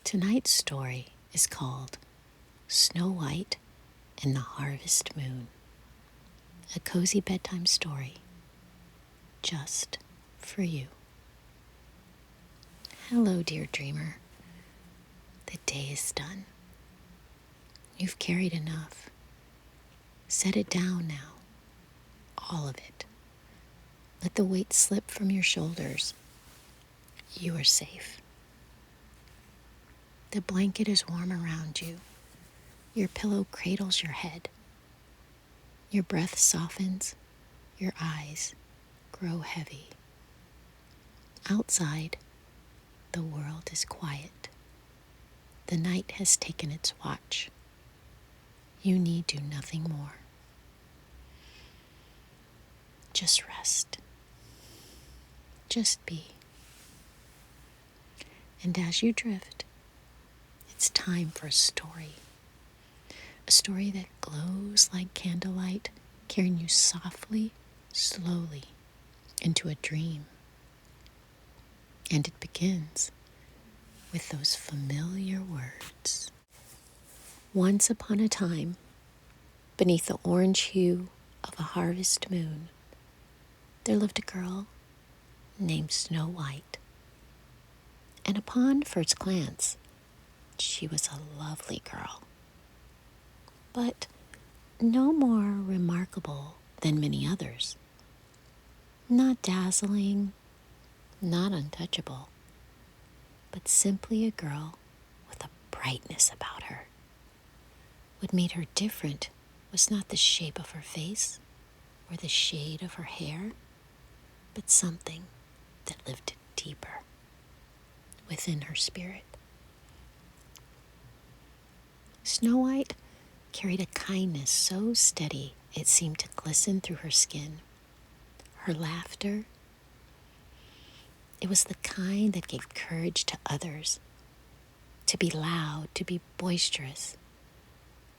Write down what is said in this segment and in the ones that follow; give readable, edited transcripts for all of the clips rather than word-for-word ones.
Tonight's story is called Snow White and the Harvest Moon, a cozy bedtime story just for you. Hello, dear dreamer. The day is done. You've carried enough. Set it down now, all of it. Let the weight slip from your shoulders. You are safe. The blanket is warm around you. Your pillow cradles your head. Your breath softens. Your eyes grow heavy. Outside, the world is quiet. The night has taken its watch. You need do nothing more. Just rest. Just be. And as you drift, it's time for a story. A story that glows like candlelight, carrying you softly, slowly into a dream. And it begins with those familiar words. Once upon a time, beneath the orange hue of a harvest moon, there lived a girl named Snow White. And upon first glance, she was a lovely girl, but no more remarkable than many others. Not dazzling, not untouchable, but simply a girl with a brightness about her. What made her different was not the shape of her face or the shade of her hair, but something that lived deeper within her spirit. Snow White carried a kindness so steady it seemed to glisten through her skin. Her laughter, it was the kind that gave courage to others, to be loud, to be boisterous,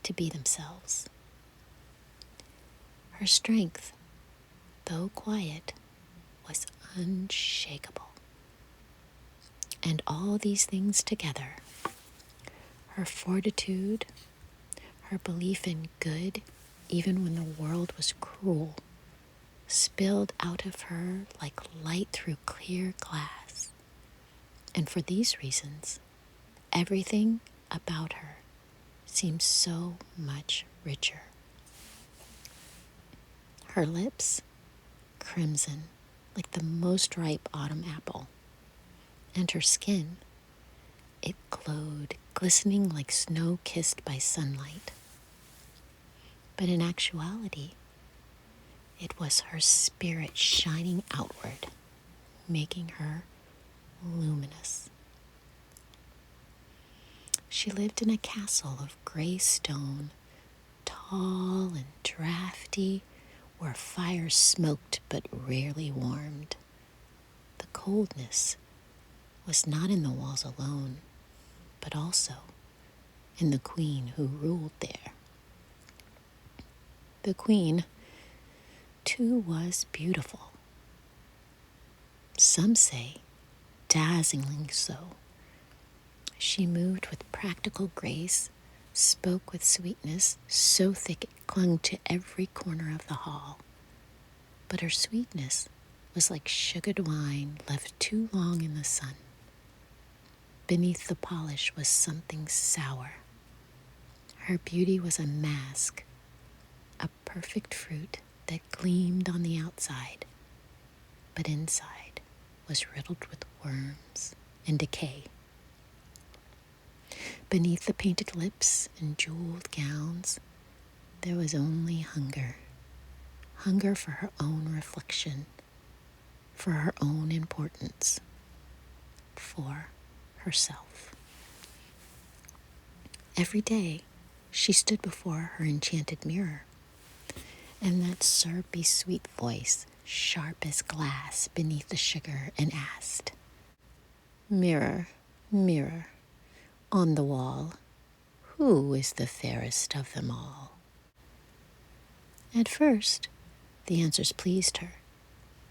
to be themselves. Her strength, though quiet, was unshakable. And all these things together, her fortitude, her belief in good, even when the world was cruel, spilled out of her like light through clear glass. And for these reasons, everything about her seemed so much richer. Her lips, crimson, like the most ripe autumn apple, and her skin, it glowed, glistening like snow kissed by sunlight. But in actuality, it was her spirit shining outward, making her luminous. She lived in a castle of gray stone, tall and drafty, where fire smoked but rarely warmed. The coldness was not in the walls alone, but also in the queen who ruled there. The queen, too, was beautiful. Some say dazzlingly so. She moved with practical grace, spoke with sweetness so thick it clung to every corner of the hall. But her sweetness was like sugared wine left too long in the sun. Beneath the polish was something sour. Her beauty was a mask, a perfect fruit that gleamed on the outside, but inside was riddled with worms and decay. Beneath the painted lips and jeweled gowns, there was only hunger. Hunger for her own reflection, for her own importance, for herself. Every day, she stood before her enchanted mirror, and that syrupy sweet voice, sharp as glass beneath the sugar, and asked, "Mirror, mirror, on the wall, who is the fairest of them all?" At first, the answers pleased her.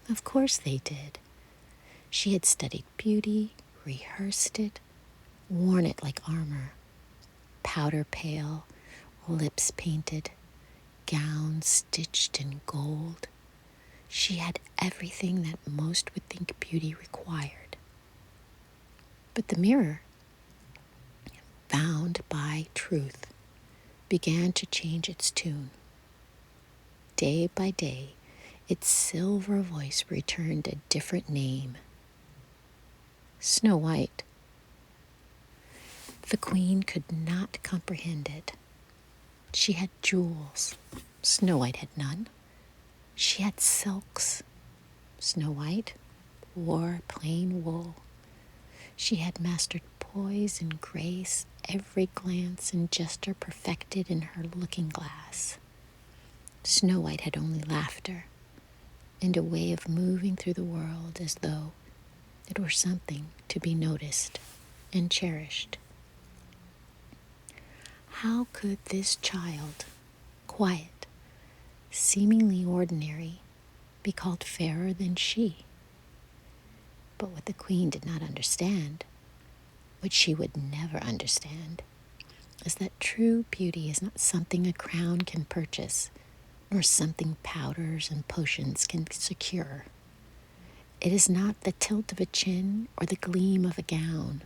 Of course they did. She had studied beauty, rehearsed it, worn it like armor, powder pale, lips painted, gown stitched in gold. She had everything that most would think beauty required. But the mirror, bound by truth, began to change its tune. Day by day, its silver voice returned a different name. Snow White. The queen could not comprehend it. She had jewels. Snow White had none. She had silks. Snow White wore plain wool. She had mastered poise and grace, every glance and gesture perfected in her looking glass. Snow White had only laughter and a way of moving through the world as though it were something to be noticed and cherished. How could this child, quiet, seemingly ordinary, be called fairer than she? But what the queen did not understand, what she would never understand, is that true beauty is not something a crown can purchase, nor something powders and potions can secure. It is not the tilt of a chin or the gleam of a gown.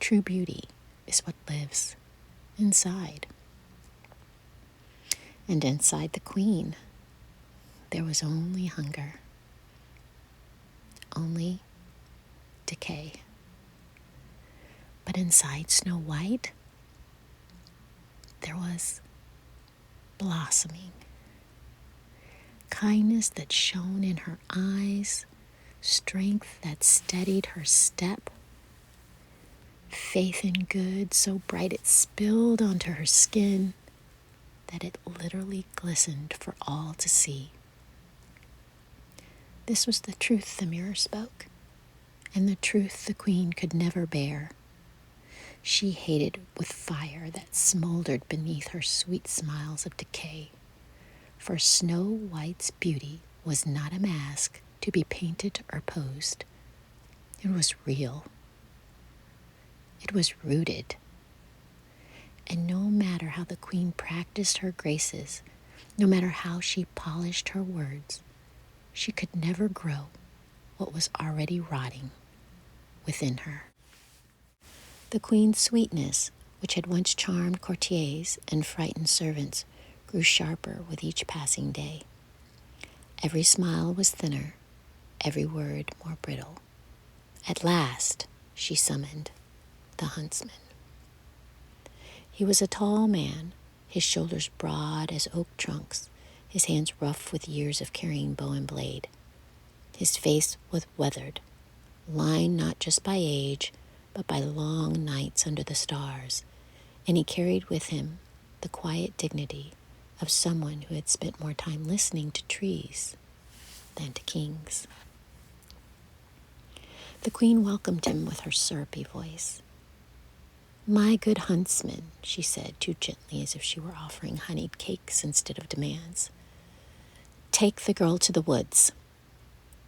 True beauty is what lives inside. And inside the queen, there was only hunger, only decay. But inside Snow White, there was blossoming, kindness that shone in her eyes, strength that steadied her step, faith in good so bright it spilled onto her skin that it literally glistened for all to see. This was the truth the mirror spoke, and the truth the queen could never bear. She hated with fire that smoldered beneath her sweet smiles of decay. For Snow White's beauty was not a mask to be painted or posed. It was real. It was rooted. And no matter how the queen practiced her graces, no matter how she polished her words, she could never grow what was already rotting within her. The queen's sweetness, which had once charmed courtiers and frightened servants, grew sharper with each passing day. Every smile was thinner, every word more brittle. At last, she summoned the huntsman. He was a tall man, his shoulders broad as oak trunks, his hands rough with years of carrying bow and blade. His face was weathered, lined not just by age, but by long nights under the stars, and he carried with him the quiet dignity of someone who had spent more time listening to trees than to kings. The queen welcomed him with her syrupy voice. "My good huntsman," she said, too gently as if she were offering honeyed cakes instead of demands. "Take the girl to the woods,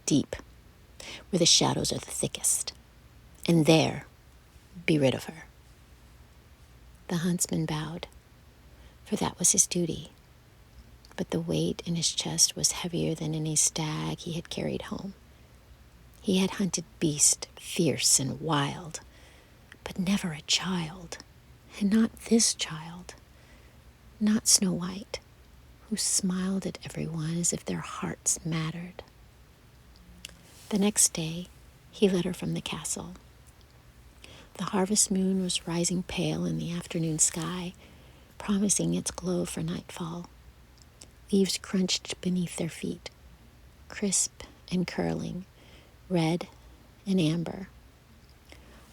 deep, where the shadows are the thickest, and there be rid of her." The huntsman bowed, for that was his duty, but the weight in his chest was heavier than any stag he had carried home. He had hunted beast, fierce and wild, but never a child, and not this child, not Snow White, who smiled at everyone as if their hearts mattered. The next day, he led her from the castle. The harvest moon was rising pale in the afternoon sky, promising its glow for nightfall. Leaves crunched beneath their feet, crisp and curling, red and amber.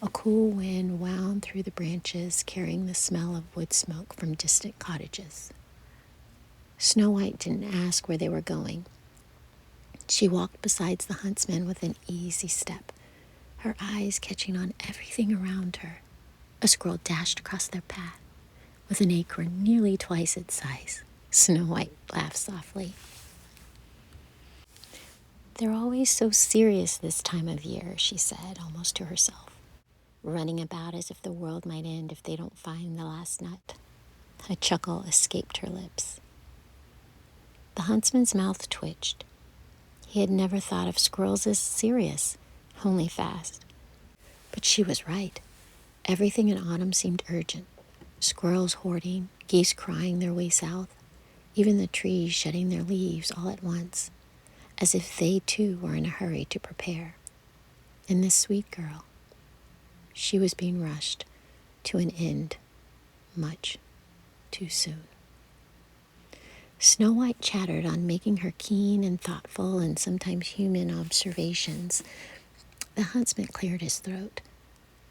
A cool wind wound through the branches, carrying the smell of wood smoke from distant cottages. Snow White didn't ask where they were going. She walked beside the huntsman with an easy step, her eyes catching on everything around her. A squirrel dashed across their path with an acorn nearly twice its size. Snow White laughed softly. "They're always so serious this time of year," she said, almost to herself. running about as if the world might end if they don't find the last nut. A chuckle escaped her lips. The huntsman's mouth twitched. He had never thought of squirrels as serious, only fast. But she was right. Everything in autumn seemed urgent. Squirrels hoarding, geese crying their way south, even the trees shedding their leaves all at once, as if they too were in a hurry to prepare. And this sweet girl, she was being rushed to an end much too soon. Snow White chattered on, making her keen and thoughtful and sometimes human observations. The huntsman cleared his throat.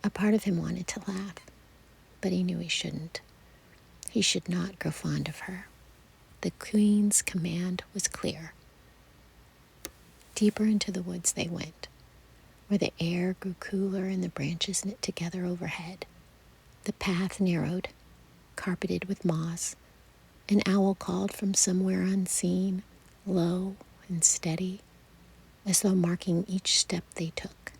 A part of him wanted to laugh, but he knew he shouldn't. He should not grow fond of her. The queen's command was clear. Deeper into the woods they went, where the air grew cooler and the branches knit together overhead. The path narrowed, carpeted with moss. An owl called from somewhere unseen, low and steady, as though marking each step they took.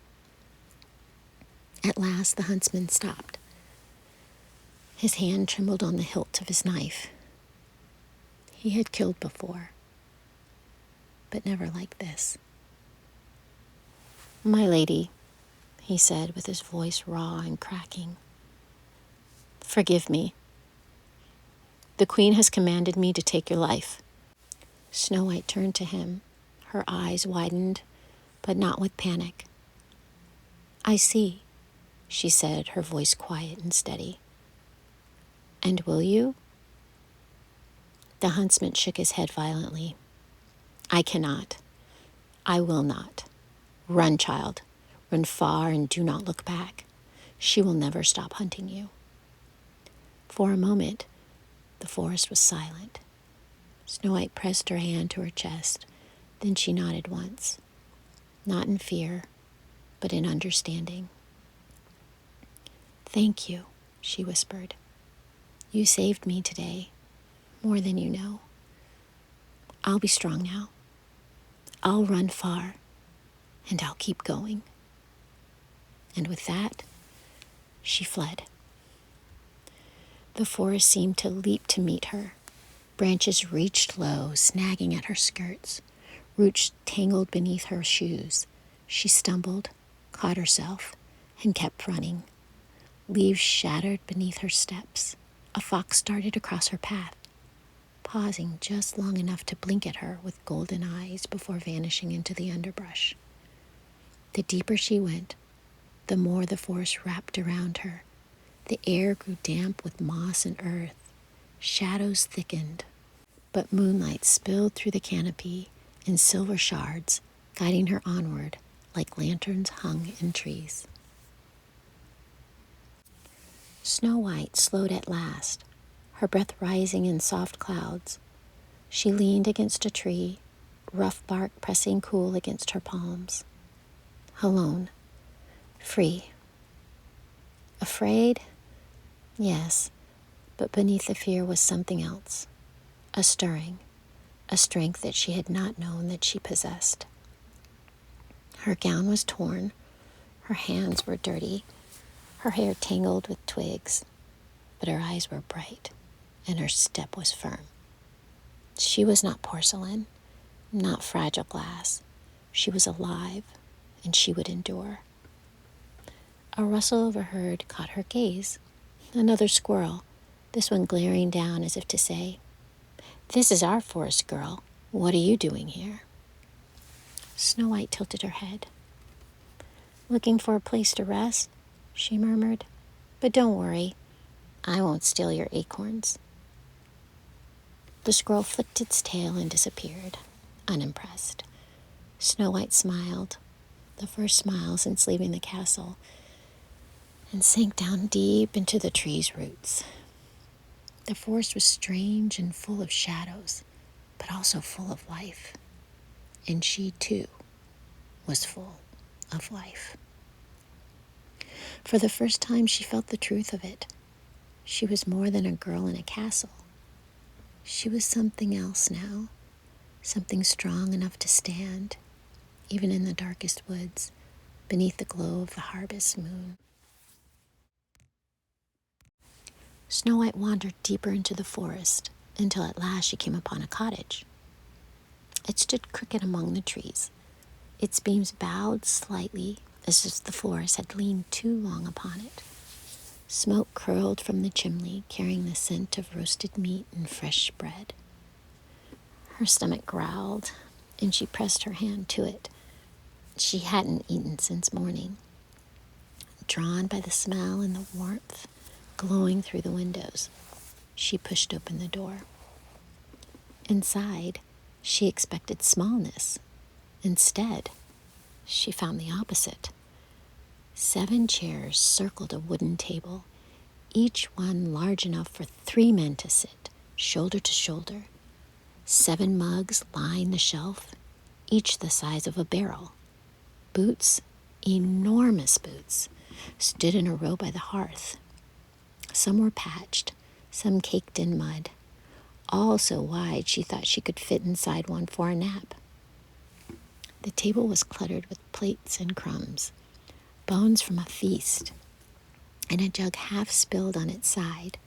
At last the huntsman stopped. His hand trembled on the hilt of his knife. He had killed before, but never like this. "My lady," he said with his voice raw and cracking, "forgive me. The queen has commanded me to take your life." Snow White turned to him. Her eyes widened, but not with panic. "I see," she said, her voice quiet and steady. "And will you?" The huntsman shook his head violently. "I cannot. I will not. Run, child. Run far and do not look back. She will never stop hunting you." For a moment, the forest was silent. Snow White pressed her hand to her chest. Then she nodded once, not in fear, but in understanding. "Thank you," she whispered. "You saved me today, more than you know. I'll be strong now. I'll run far, and I'll keep going." And with that, she fled. The forest seemed to leap to meet her. Branches reached low, snagging at her skirts. Roots tangled beneath her shoes. She stumbled, caught herself, and kept running. Leaves shattered beneath her steps. A fox darted across her path, pausing just long enough to blink at her with golden eyes before vanishing into the underbrush. The deeper she went, the more the forest wrapped around her. The air grew damp with moss and earth. Shadows thickened, but moonlight spilled through the canopy in silver shards, guiding her onward like lanterns hung in trees. Snow White slowed at last, her breath rising in soft clouds. She leaned against a tree, rough bark pressing cool against her palms. Alone, free. Afraid? Yes, but beneath the fear was something else. A stirring, a strength that she had not known that she possessed. Her gown was torn, her hands were dirty, her hair tangled with twigs, but her eyes were bright, and her step was firm. She was not porcelain, not fragile glass. She was alive, and she would endure. A rustle overhead caught her gaze. Another squirrel, this one glaring down as if to say, "This is our forest, girl. What are you doing here?" Snow White tilted her head. "Looking for a place to rest," she murmured. "But don't worry, I won't steal your acorns." The squirrel flicked its tail and disappeared, unimpressed. Snow White smiled, the first smile since leaving the castle, and sank down deep into the tree's roots. The forest was strange and full of shadows, but also full of life. And she, too, was full of life. For the first time, she felt the truth of it. She was more than a girl in a castle. She was something else now, something strong enough to stand, even in the darkest woods, beneath the glow of the harvest moon. Snow White wandered deeper into the forest until at last she came upon a cottage. It stood crooked among the trees. Its beams bowed slightly as if the forest had leaned too long upon it. Smoke curled from the chimney, carrying the scent of roasted meat and fresh bread. Her stomach growled, and she pressed her hand to it. She hadn't eaten since morning. Drawn by the smell and the warmth glowing through the windows, she pushed open the door. Inside, she expected smallness. Instead, she found the opposite. 7 chairs circled a wooden table, each one large enough for 3 men to sit, shoulder to shoulder. 7 mugs lined the shelf, each the size of a barrel. Boots, enormous boots, stood in a row by the hearth. Some were patched, some caked in mud, all so wide she thought she could fit inside one for a nap. The table was cluttered with plates and crumbs, bones from a feast, and a jug half spilled on its side.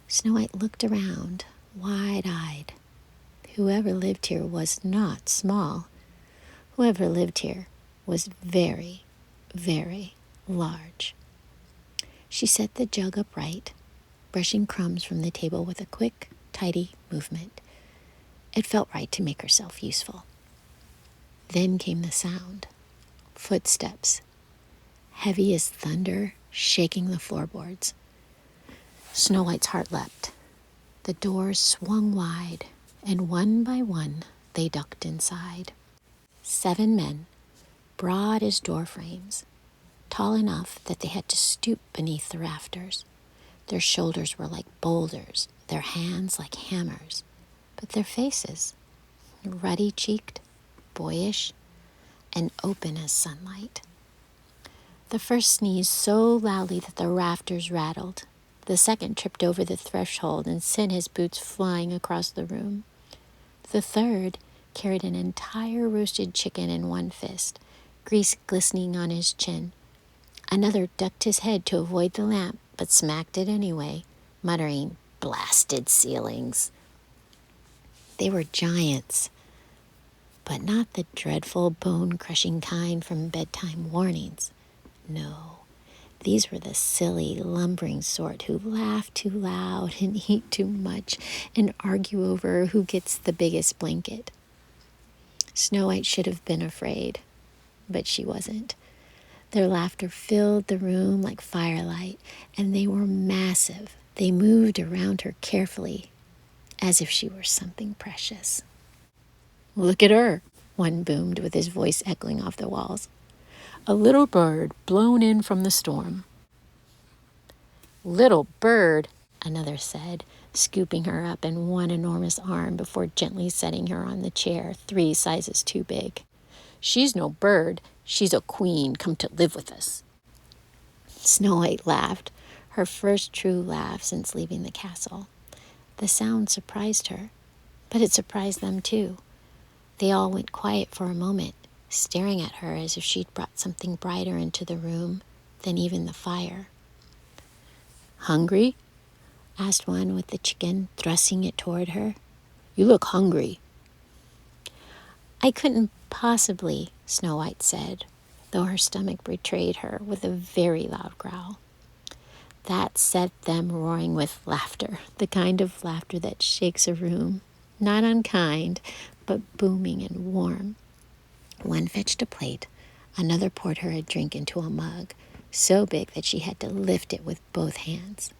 Snow White looked around, wide-eyed. Whoever lived here was not small. Whoever lived here was very, very large. She set the jug upright, brushing crumbs from the table with a quick, tidy movement. It felt right to make herself useful. Then came the sound. Footsteps, heavy as thunder, shaking the floorboards. Snow White's heart leapt. The doors swung wide, and one by one they ducked inside. 7 men, broad as door frames, tall enough that they had to stoop beneath the rafters. Their shoulders were like boulders, their hands like hammers, but their faces, ruddy-cheeked, boyish, and open as sunlight. The first sneezed so loudly that the rafters rattled. The second tripped over the threshold and sent his boots flying across the room. The third carried an entire roasted chicken in one fist, grease glistening on his chin. Another ducked his head to avoid the lamp, but smacked it anyway, muttering, "Blasted ceilings." They were giants, but not the dreadful bone-crushing kind from bedtime warnings. No, these were the silly, lumbering sort who laugh too loud and eat too much and argue over who gets the biggest blanket. Snow White should have been afraid, but she wasn't. Their laughter filled the room like firelight, and they were massive. They moved around her carefully, as if she were something precious. "Look at her," one boomed with his voice echoing off the walls. "A little bird blown in from the storm." "Little bird," another said, scooping her up in one enormous arm before gently setting her on the chair 3 sizes too big. "She's no bird. She's a queen come to live with us." Snow White laughed, her first true laugh since leaving the castle. The sound surprised her, but it surprised them too. They all went quiet for a moment, staring at her as if she'd brought something brighter into the room than even the fire. "Hungry?" asked one with the chicken, thrusting it toward her. "You look hungry." "I couldn't possibly," Snow White said, though her stomach betrayed her with a very loud growl. That set them roaring with laughter, the kind of laughter that shakes a room, not unkind, but booming and warm. One fetched a plate, another poured her a drink into a mug, so big that she had to lift it with both hands.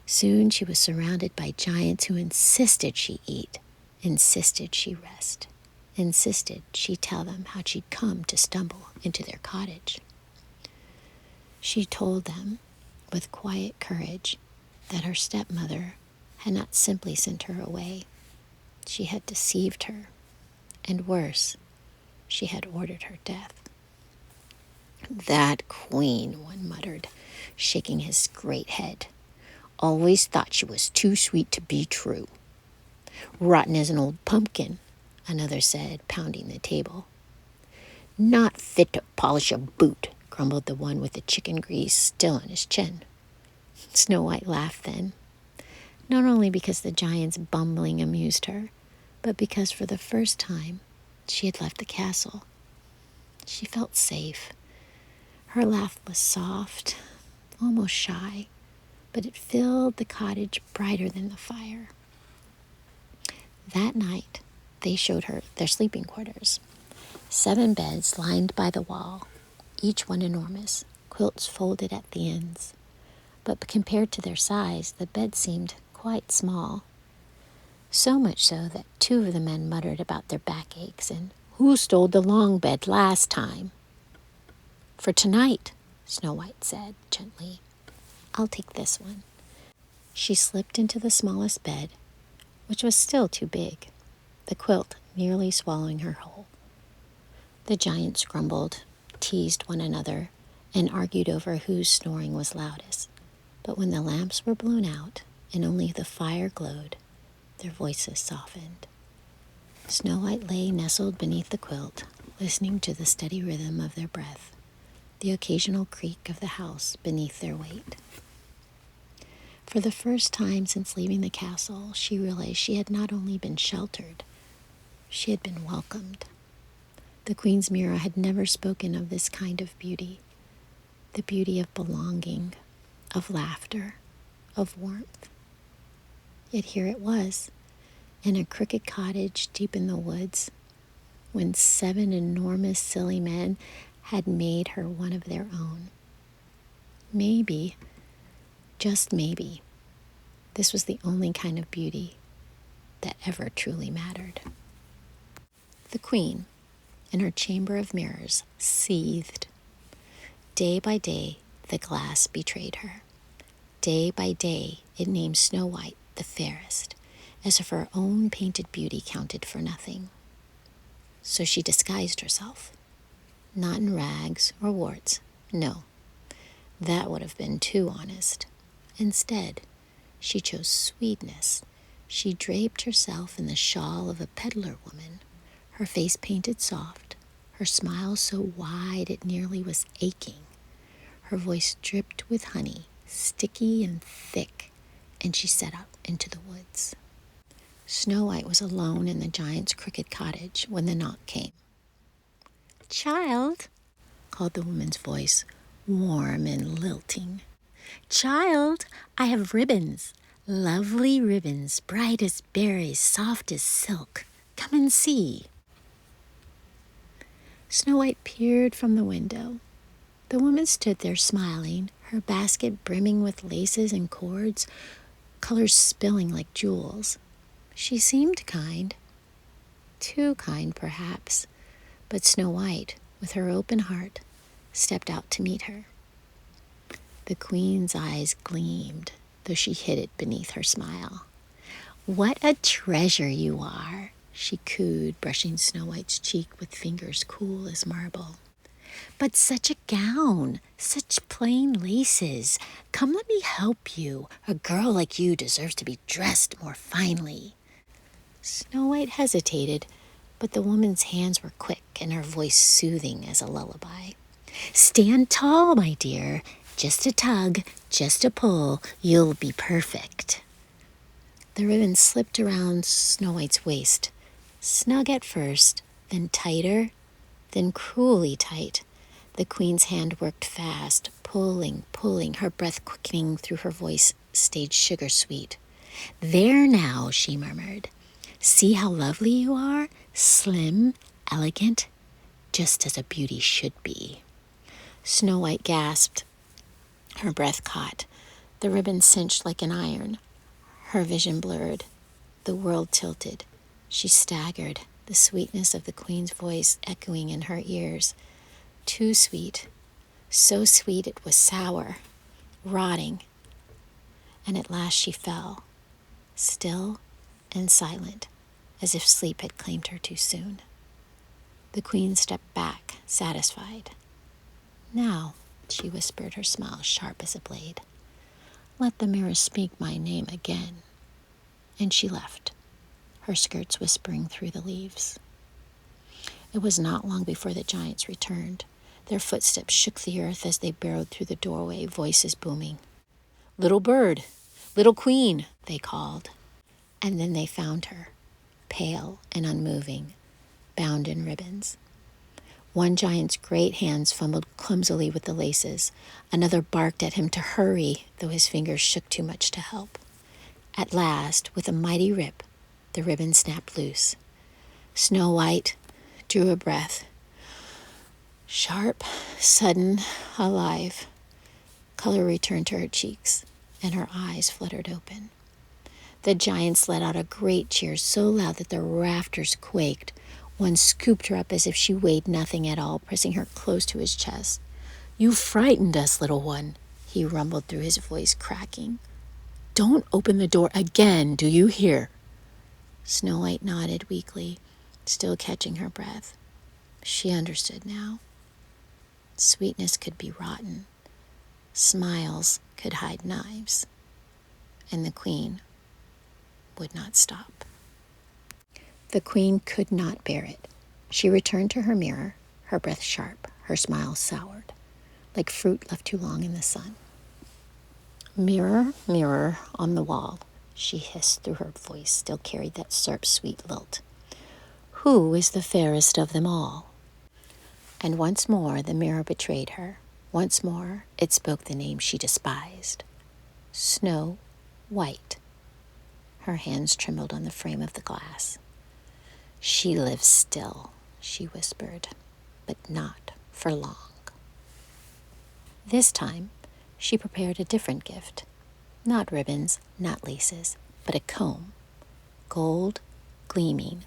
Soon she was surrounded by giants who insisted she eat, insisted she rest, insisted she tell them how she'd come to stumble into their cottage. She told them, with quiet courage, that her stepmother had not simply sent her away. She had deceived her, and worse, she had ordered her death. "That queen," one muttered, shaking his great head. "Always thought she was too sweet to be true." "Rotten as an old pumpkin," another said, pounding the table. "Not fit to polish a boot," grumbled the one with the chicken grease still on his chin. Snow White laughed then. not only because the giant's bumbling amused her, but because for the first time she had left the castle. She felt safe. Her laugh was soft, almost shy, but it filled the cottage brighter than the fire. That night, they showed her their sleeping quarters. 7 beds lined by the wall, each one enormous, quilts folded at the ends. But compared to their size, the bed seemed quite small. So much so that 2 of the men muttered about their backaches and who stole the long bed last time. For tonight, Snow White said gently, I'll take this one. She slipped into the smallest bed, which was still too big, the quilt nearly swallowing her whole. The giants grumbled, teased one another, and argued over whose snoring was loudest. But when the lamps were blown out and only the fire glowed, their voices softened. Snow White lay nestled beneath the quilt, listening to the steady rhythm of their breath, the occasional creak of the house beneath their weight. For the first time since leaving the castle, she realized she had not only been sheltered, she had been welcomed. The Queen's mirror had never spoken of this kind of beauty, the beauty of belonging, of laughter, of warmth. Yet here it was, in a crooked cottage deep in the woods, when 7 enormous silly men had made her one of their own. Maybe, just maybe, this was the only kind of beauty that ever truly mattered. The Queen, in her chamber of mirrors, seethed. Day by day, the glass betrayed her. Day by day, it named Snow White the fairest, as if her own painted beauty counted for nothing. So she disguised herself, not in rags or warts, no, that would have been too honest. Instead, she chose sweetness. She draped herself in the shawl of a peddler woman, her face painted soft, her smile so wide it nearly was aching. Her voice dripped with honey, sticky and thick, and she set out into the woods. Snow White was alone in the giant's crooked cottage when the knock came. "Child," called the woman's voice, warm and lilting. "Child, I have ribbons, lovely ribbons, bright as berries, soft as silk. Come and see." Snow White peered from the window. The woman stood there smiling, her basket brimming with laces and cords, colors spilling like jewels. She seemed kind. Too kind, perhaps. But Snow White, with her open heart, stepped out to meet her. The Queen's eyes gleamed, though she hid it beneath her smile. "What a treasure you are," she cooed, brushing Snow White's cheek with fingers cool as marble. "But such a gown, such plain laces. Come, let me help you. A girl like you deserves to be dressed more finely." Snow White hesitated, but the woman's hands were quick and her voice soothing as a lullaby. "Stand tall, my dear. Just a tug, just a pull. You'll be perfect." The ribbon slipped around Snow White's waist, snug at first, then tighter, then cruelly tight. The Queen's hand worked fast, pulling, her breath quickening through her voice stayed sugar sweet. "There now," she murmured. "See how lovely you are? Slim, elegant, just as a beauty should be." Snow White gasped. Her breath caught. The ribbon cinched like an iron. Her vision blurred. The world tilted. She staggered, the sweetness of the Queen's voice echoing in her ears. Too sweet. So sweet it was sour, rotting. And at last she fell, still and silent, as if sleep had claimed her too soon. The Queen stepped back, satisfied. "Now," she whispered, her smile sharp as a blade, "let the mirror speak my name again." And she left, her skirts whispering through the leaves. It was not long before the giants returned. Their footsteps shook the earth as they burrowed through the doorway, voices booming. "Little bird, "Little queen," they called. And then they found her, pale and unmoving, bound in ribbons. One giant's great hands fumbled clumsily with the laces. Another barked at him to hurry, though his fingers shook too much to help. At last, with a mighty rip, the ribbon snapped loose. Snow White drew a breath. Sharp, sudden, alive. Color returned to her cheeks, and her eyes fluttered open. The giants let out a great cheer so loud that the rafters quaked. One scooped her up as if she weighed nothing at all, pressing her close to his chest. "You frightened us, little one," he rumbled through his voice cracking. "Don't open the door again, do you hear?" Snow White nodded weakly, still catching her breath. She understood now. Sweetness could be rotten. Smiles could hide knives. And the queen would not stop. The queen could not bear it. She returned to her mirror, her breath sharp, her smile soured, like fruit left too long in the sun. "Mirror, mirror on the wall," she hissed through her voice still carried that sweet lilt. "Who is the fairest of them all?" And once more the mirror betrayed her. Once more it spoke the name she despised. Snow White. Her hands trembled on the frame of the glass. "She lives still," she whispered, "but not for long." This time, she prepared a different gift. Not ribbons, not laces, but a comb. Gold, gleaming,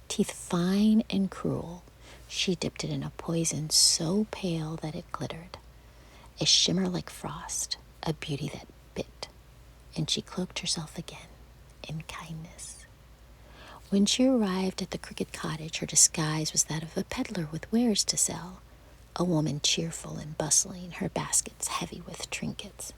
teeth fine and cruel. She dipped it in a poison so pale that it glittered. A shimmer like frost, a beauty that bit. And she cloaked herself again in kindness. When she arrived at the cricket cottage, her disguise was that of a peddler with wares to sell, a woman cheerful and bustling, her baskets heavy with trinkets.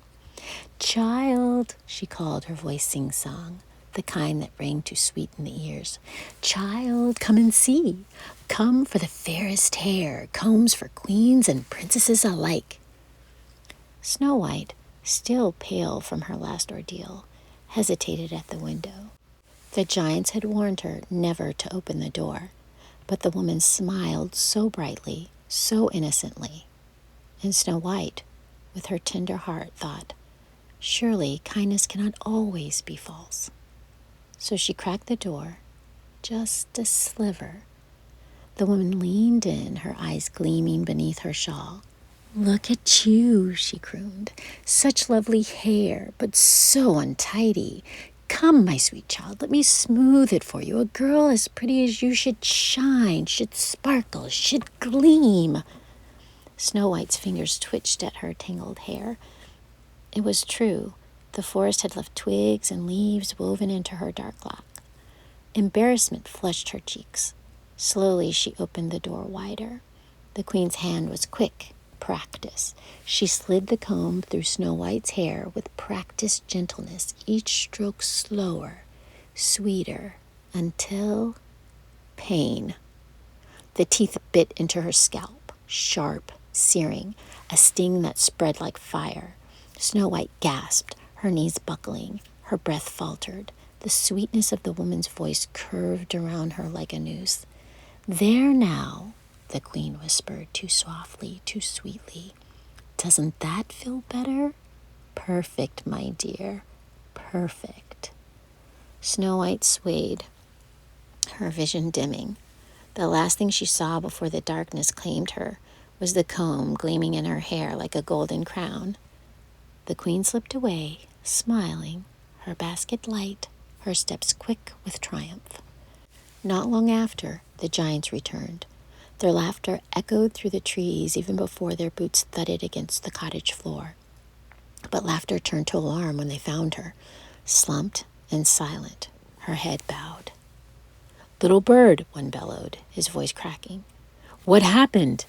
"Child," she called, her voice sing-song, the kind that rang too sweet in the ears. "Child, come and see. Come for the fairest hair, combs for queens and princesses alike." Snow White, still pale from her last ordeal, hesitated at the window. The giants had warned her never to open the door, but the woman smiled so brightly, so innocently. And Snow White, with her tender heart, thought, surely kindness cannot always be false. So she cracked the door, just a sliver. The woman leaned in, her eyes gleaming beneath her shawl. "Look at you," she crooned. "Such lovely hair, but so untidy. Come, my sweet child, let me smooth it for you. A girl as pretty as you should shine, should sparkle, should gleam." Snow White's fingers twitched at her tangled hair. It was true. The forest had left twigs and leaves woven into her dark lock. Embarrassment flushed her cheeks. Slowly she opened the door wider. The queen's hand was quick. Practice. She slid the comb through Snow White's hair with practiced gentleness, each stroke slower, sweeter, until pain. The teeth bit into her scalp, sharp, searing, a sting that spread like fire. Snow White gasped, her knees buckling, her breath faltered. The sweetness of the woman's voice curved around her like a noose. "There now," the queen whispered, too softly, too sweetly. "Doesn't that feel better? Perfect, my dear, perfect." Snow White swayed, her vision dimming. The last thing she saw before the darkness claimed her was the comb gleaming in her hair like a golden crown. The queen slipped away, smiling, her basket light, her steps quick with triumph. Not long after, the giants returned. Their laughter echoed through the trees even before their boots thudded against the cottage floor. But laughter turned to alarm when they found her, slumped and silent, her head bowed. "Little bird," one bellowed, his voice cracking. "What happened?"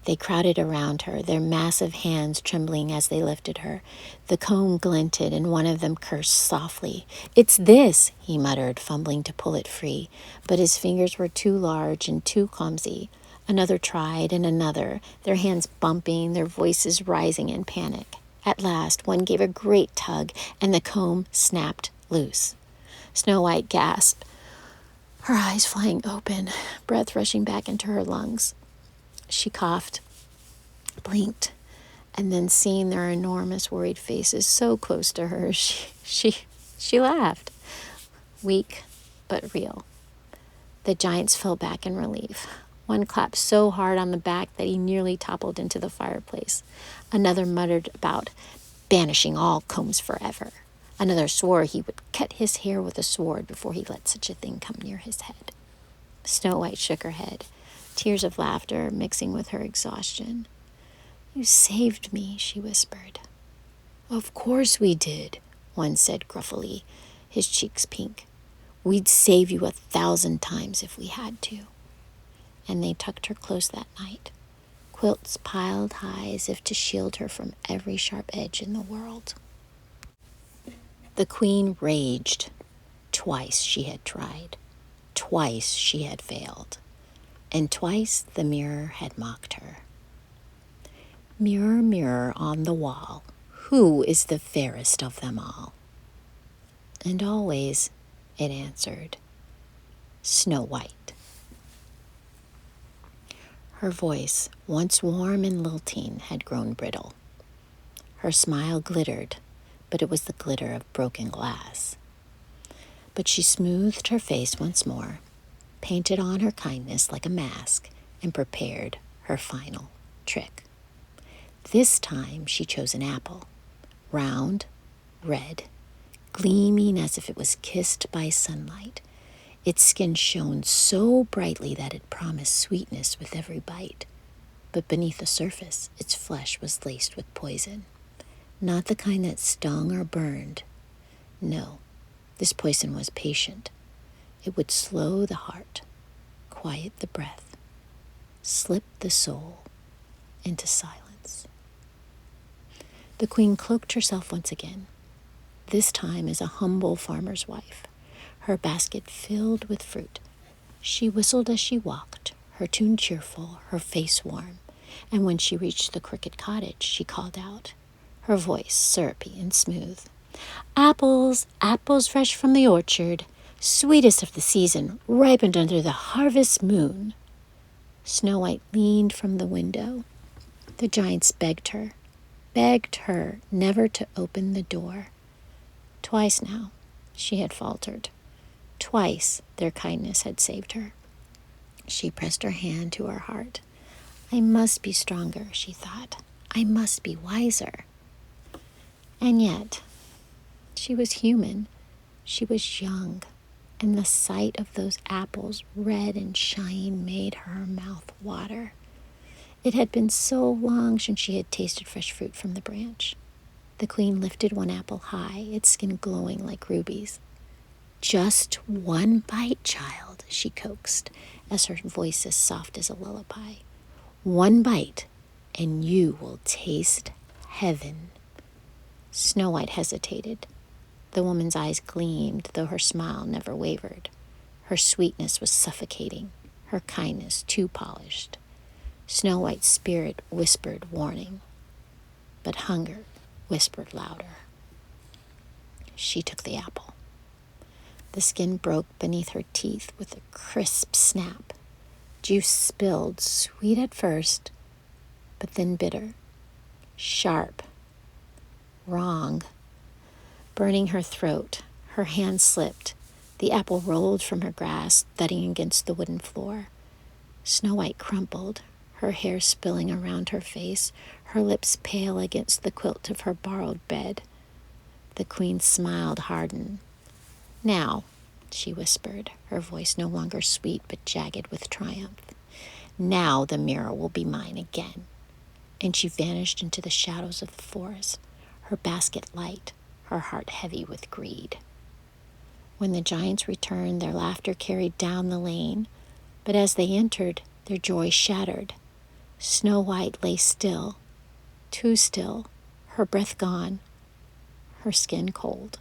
They crowded around her, their massive hands trembling as they lifted her. The comb glinted, and one of them cursed softly. "It's this," he muttered, fumbling to pull it free, but his fingers were too large and too clumsy. Another tried, and another, their hands bumping, their voices rising in panic. At last, one gave a great tug, and the comb snapped loose. Snow White gasped, her eyes flying open, breath rushing back into her lungs. She coughed, blinked, and then seeing their enormous worried faces so close to her, she laughed, weak but real. The giants fell back in relief. One clapped so hard on the back that he nearly toppled into the fireplace. Another muttered about banishing all combs forever. Another swore he would cut his hair with a sword before he let such a thing come near his head. Snow White shook her head, tears of laughter mixing with her exhaustion. "You saved me," she whispered. "Of course we did," one said gruffly, his cheeks pink. "We'd save you 1,000 times if we had to." And they tucked her close that night, quilts piled high as if to shield her from every sharp edge in the world. The queen raged. Twice she had tried. Twice she had failed. And twice the mirror had mocked her. "Mirror, mirror on the wall, who is the fairest of them all?" And always it answered, "Snow White." Her voice, once warm and lilting, had grown brittle. Her smile glittered, but it was the glitter of broken glass. But she smoothed her face once more, painted on her kindness like a mask, and prepared her final trick. This time she chose an apple, round, red, gleaming as if it was kissed by sunlight. Its skin shone so brightly that it promised sweetness with every bite. But beneath the surface, its flesh was laced with poison. Not the kind that stung or burned. No, this poison was patient. It would slow the heart, quiet the breath, slip the soul into silence. The queen cloaked herself once again, this time as a humble farmer's wife, her basket filled with fruit. She whistled as she walked, her tune cheerful, her face warm, and when she reached the crooked cottage, she called out, her voice syrupy and smooth, "Apples, apples fresh from the orchard, sweetest of the season, ripened under the harvest moon." Snow White leaned from the window. The giants begged her never to open the door. Twice now she had faltered. Twice their kindness had saved her. She pressed her hand to her heart. "I must be stronger," she thought. "I must be wiser." And yet, she was human. She was young, and the sight of those apples, red and shining, made her mouth water. It had been so long since she had tasted fresh fruit from the branch. The queen lifted one apple high, its skin glowing like rubies. "Just one bite, child," she coaxed, as her voice as soft as a lullaby. "One bite, and you will taste heaven." Snow White hesitated. The woman's eyes gleamed, though her smile never wavered. Her sweetness was suffocating, her kindness too polished. Snow White's spirit whispered warning, but hunger whispered louder. She took the apple. The skin broke beneath her teeth with a crisp snap. Juice spilled, sweet at first, but then bitter, sharp, wrong. Burning her throat, her hand slipped. The apple rolled from her grasp, thudding against the wooden floor. Snow White crumpled, her hair spilling around her face, her lips pale against the quilt of her borrowed bed. The queen smiled hardened. "Now," she whispered, her voice no longer sweet but jagged with triumph. "Now the mirror will be mine again." And she vanished into the shadows of the forest, her basket light, her heart heavy with greed. When the giants returned, their laughter carried down the lane, but as they entered, their joy shattered. Snow White lay still, too still, her breath gone, her skin cold.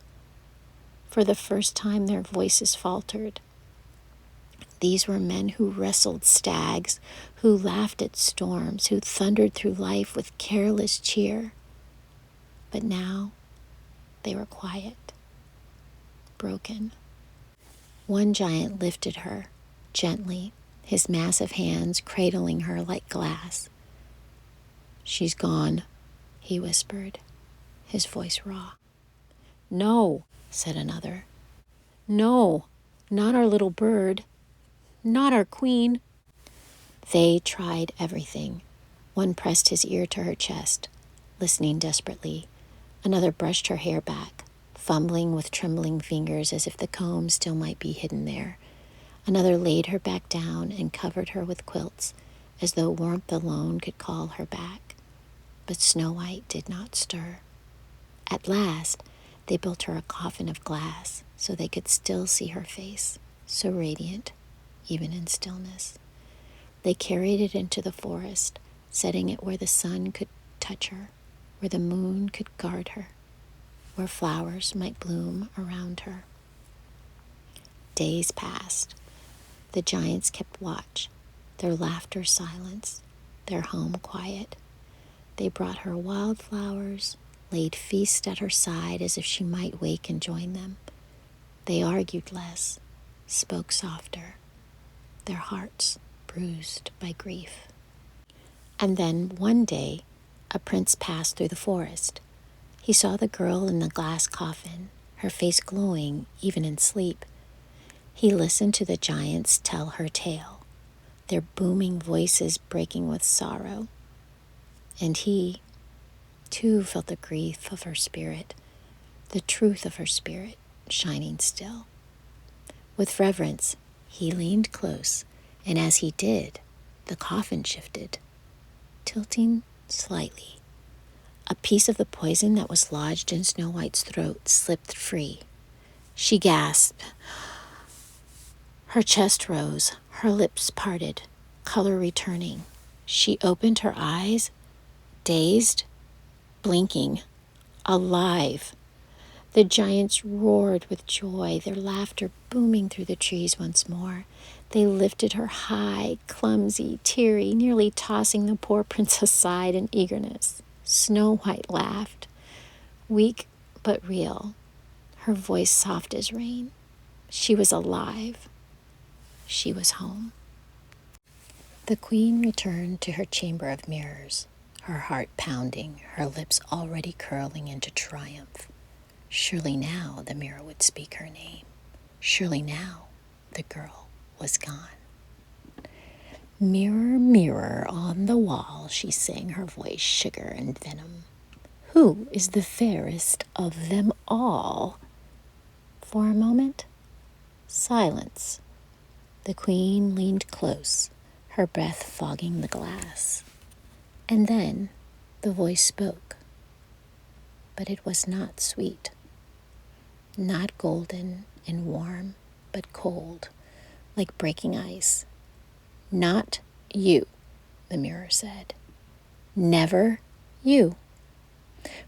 For the first time their voices faltered. These were men who wrestled stags, who laughed at storms, who thundered through life with careless cheer. But now they were quiet, broken. One giant lifted her gently, his massive hands cradling her like glass. "She's gone," he whispered, his voice raw. "No," said another. "No, not our little bird, not our queen." They tried everything. One pressed his ear to her chest, listening desperately. Another brushed her hair back, fumbling with trembling fingers as if the comb still might be hidden there. Another laid her back down and covered her with quilts, as though warmth alone could call her back. But Snow White did not stir. At last, they built her a coffin of glass so they could still see her face, so radiant, even in stillness. They carried it into the forest, setting it where the sun could touch her, where the moon could guard her, where flowers might bloom around her. Days passed. The giants kept watch, their laughter silenced, their home quiet. They brought her wildflowers, laid feasts at her side as if she might wake and join them. They argued less, spoke softer, their hearts bruised by grief. And then one day, a prince passed through the forest. He saw the girl in the glass coffin, her face glowing even in sleep. He listened to the giants tell her tale, their booming voices breaking with sorrow. And he, too, felt the grief of her spirit, the truth of her spirit shining still. With reverence, he leaned close, and as he did, the coffin shifted, tilting slightly. A piece of the poison that was lodged in Snow White's throat slipped free. She gasped. Her chest rose, her lips parted, color returning. She opened her eyes, dazed, blinking, alive. The giants roared with joy, their laughter booming through the trees once more. They lifted her high, clumsy, teary, nearly tossing the poor princess aside in eagerness. Snow White laughed, weak but real, her voice soft as rain. She was alive. She was home. The queen returned to her chamber of mirrors, her heart pounding, her lips already curling into triumph. Surely now the mirror would speak her name. Surely now the girl was gone. "Mirror, mirror on the wall," she sang, her voice sugar and venom. "Who is the fairest of them all?" For a moment, silence. The queen leaned close, her breath fogging the glass. And then the voice spoke. But it was not sweet, not golden and warm, but cold, like breaking ice. "Not you," the mirror said. "Never you.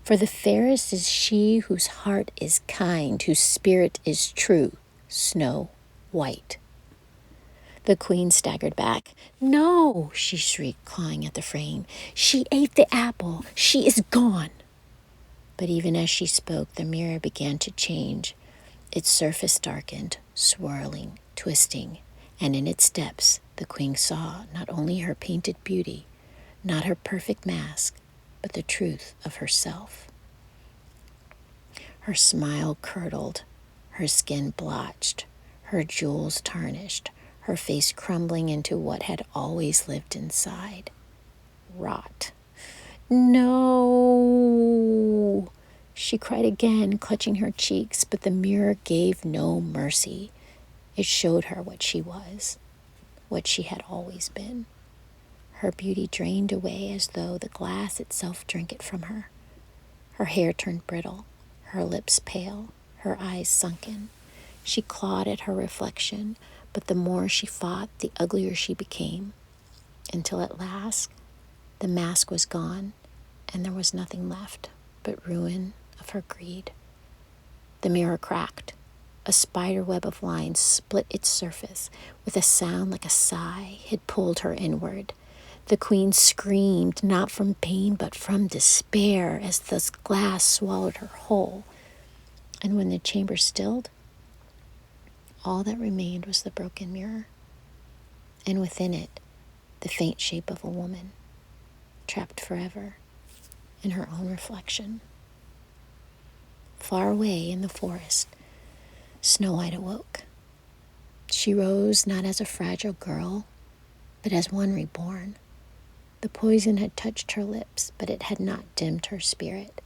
For the fairest is she whose heart is kind, whose spirit is true, Snow White." The queen staggered back. "No," she shrieked, clawing at the frame. "She ate the apple. She is gone." But even as she spoke, the mirror began to change. Its surface darkened, swirling, twisting, and in its depths the queen saw not only her painted beauty, not her perfect mask, but the truth of herself. Her smile curdled, her skin blotched, her jewels tarnished, her face crumbling into what had always lived inside. Rot. "No!" She cried again, clutching her cheeks, but the mirror gave no mercy. It showed her what she was, what she had always been. Her beauty drained away as though the glass itself drank it from her. Her hair turned brittle, her lips pale, her eyes sunken. She clawed at her reflection, but the more she fought, the uglier she became, until at last the mask was gone and there was nothing left but ruin of her greed. The mirror cracked. A spider web of lines split its surface. With a sound like a sigh, it pulled her inward. The queen screamed, not from pain, but from despair, as the glass swallowed her whole. And when the chamber stilled, all that remained was the broken mirror, and within it, the faint shape of a woman, trapped forever in her own reflection. Far away in the forest, Snow White awoke. She rose not as a fragile girl, but as one reborn. The poison had touched her lips, but it had not dimmed her spirit.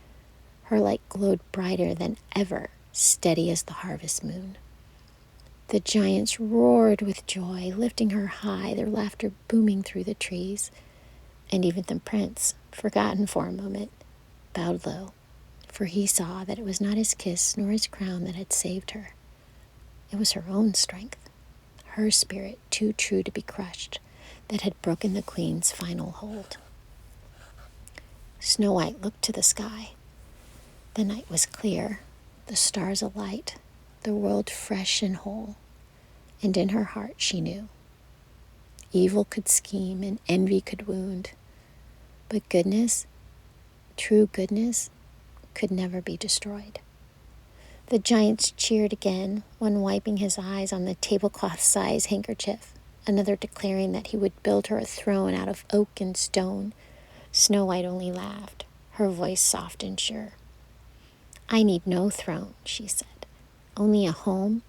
Her light glowed brighter than ever, steady as the harvest moon. The giants roared with joy, lifting her high, their laughter booming through the trees. And even the prince, forgotten for a moment, bowed low, for he saw that it was not his kiss nor his crown that had saved her. It was her own strength, her spirit too true to be crushed, that had broken the queen's final hold. Snow White looked to the sky. The night was clear, the stars alight, the world fresh and whole. And in her heart she knew evil could scheme and envy could wound, but goodness, true goodness, could never be destroyed. The giants cheered again, one wiping his eyes on the tablecloth-sized handkerchief, another declaring that he would build her a throne out of oak and stone. Snow White only laughed, her voice soft and sure. "I need no throne," she said, "only a home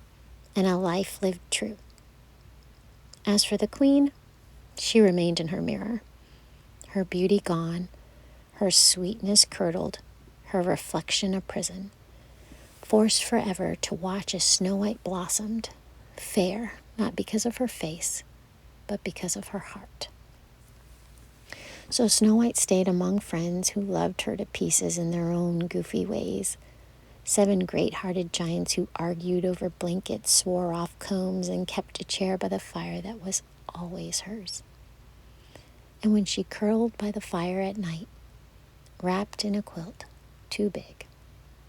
and a life lived true." As for the queen, she remained in her mirror, her beauty gone, her sweetness curdled, her reflection a prison, forced forever to watch as Snow White blossomed, fair not because of her face, but because of her heart. So Snow White stayed among friends who loved her to pieces in their own goofy ways. 7 great-hearted giants who argued over blankets, swore off combs, and kept a chair by the fire that was always hers. And when she curled by the fire at night, wrapped in a quilt too big,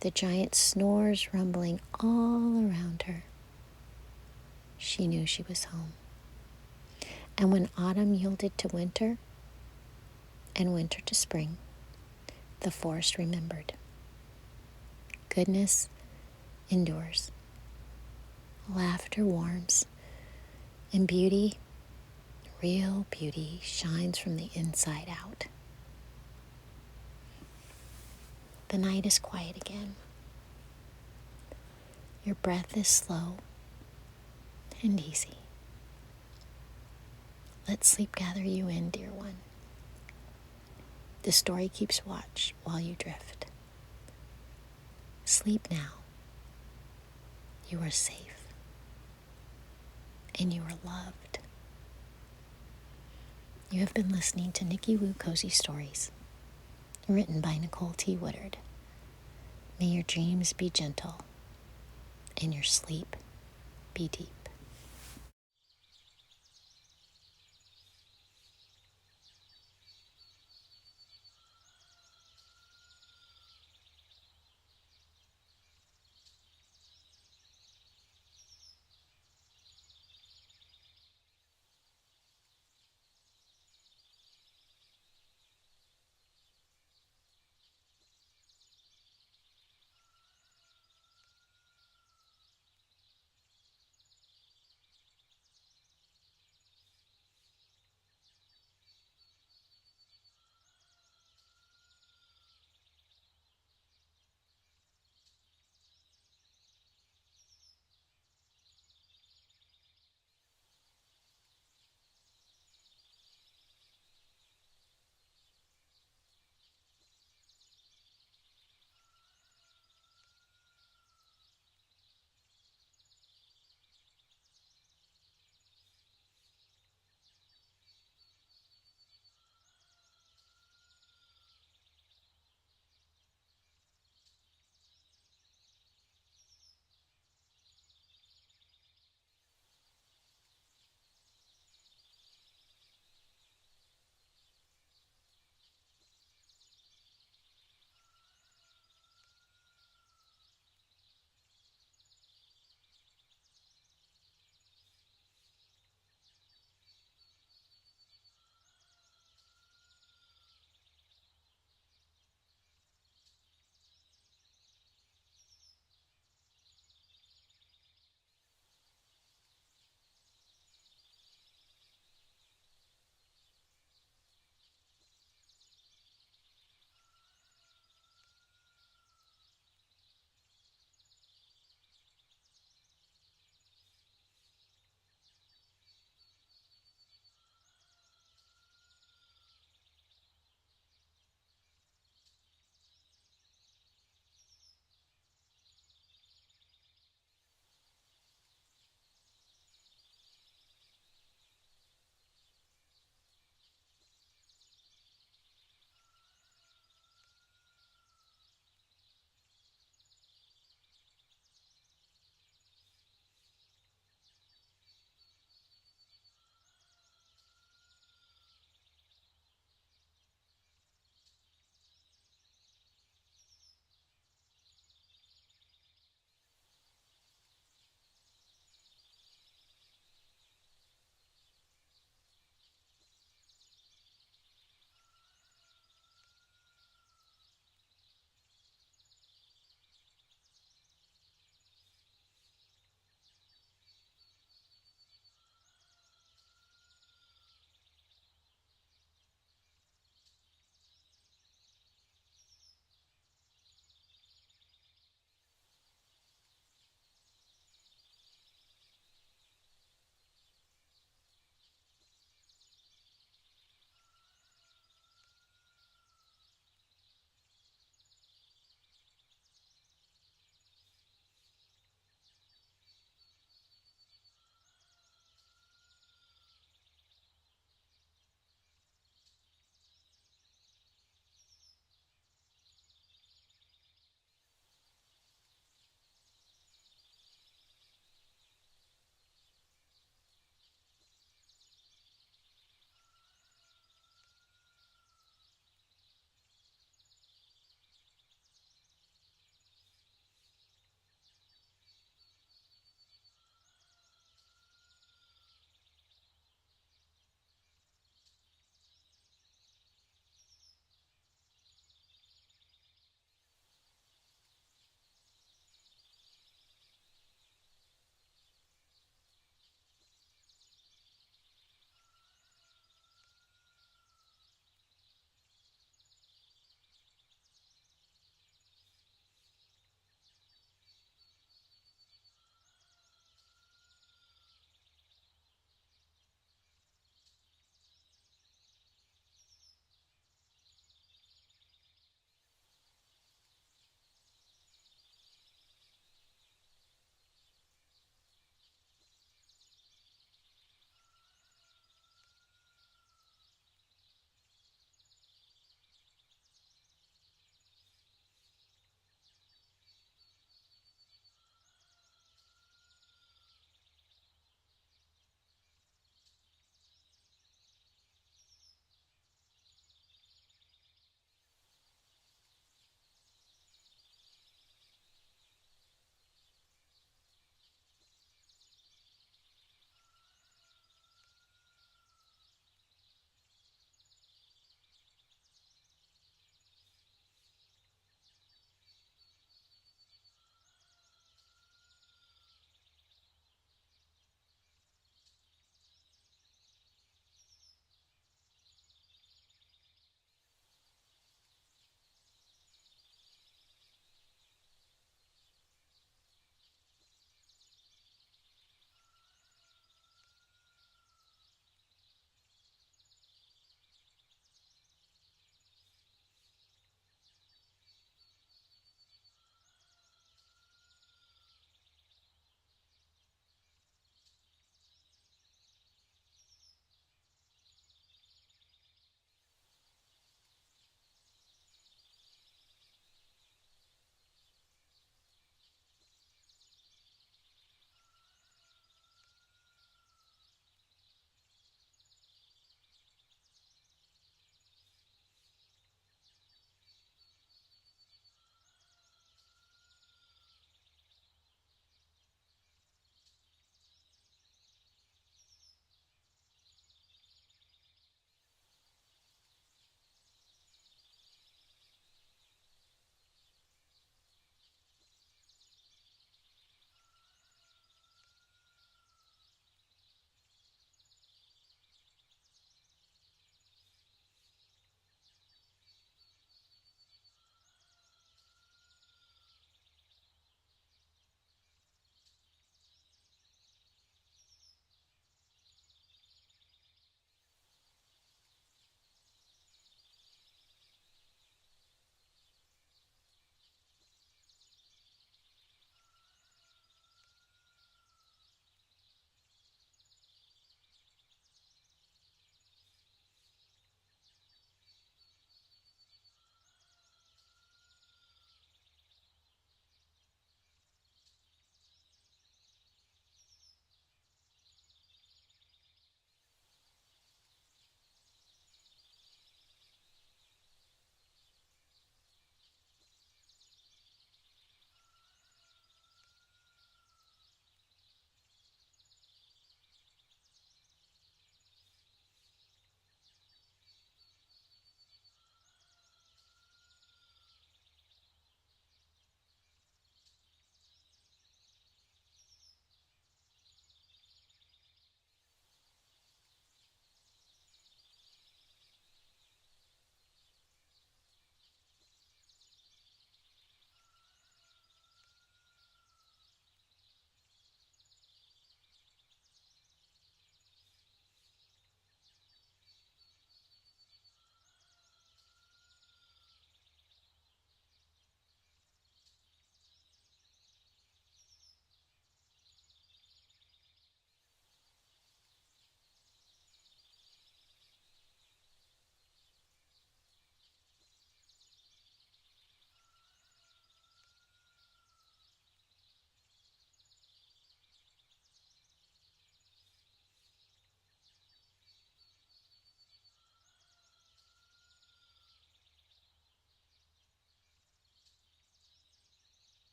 the giant snores rumbling all around her, she knew she was home. And when autumn yielded to winter, and winter to spring, the forest remembered. Goodness endures, laughter warms, and beauty, real beauty, shines from the inside out. The night is quiet again. Your breath is slow and easy. Let sleep gather you in, dear one. The story keeps watch while you drift. Sleep now. You are safe, and you are loved. You have been listening to Nicki Woo Cozy Stories, written by Nicole T. Woodard. May your dreams be gentle, and your sleep be deep.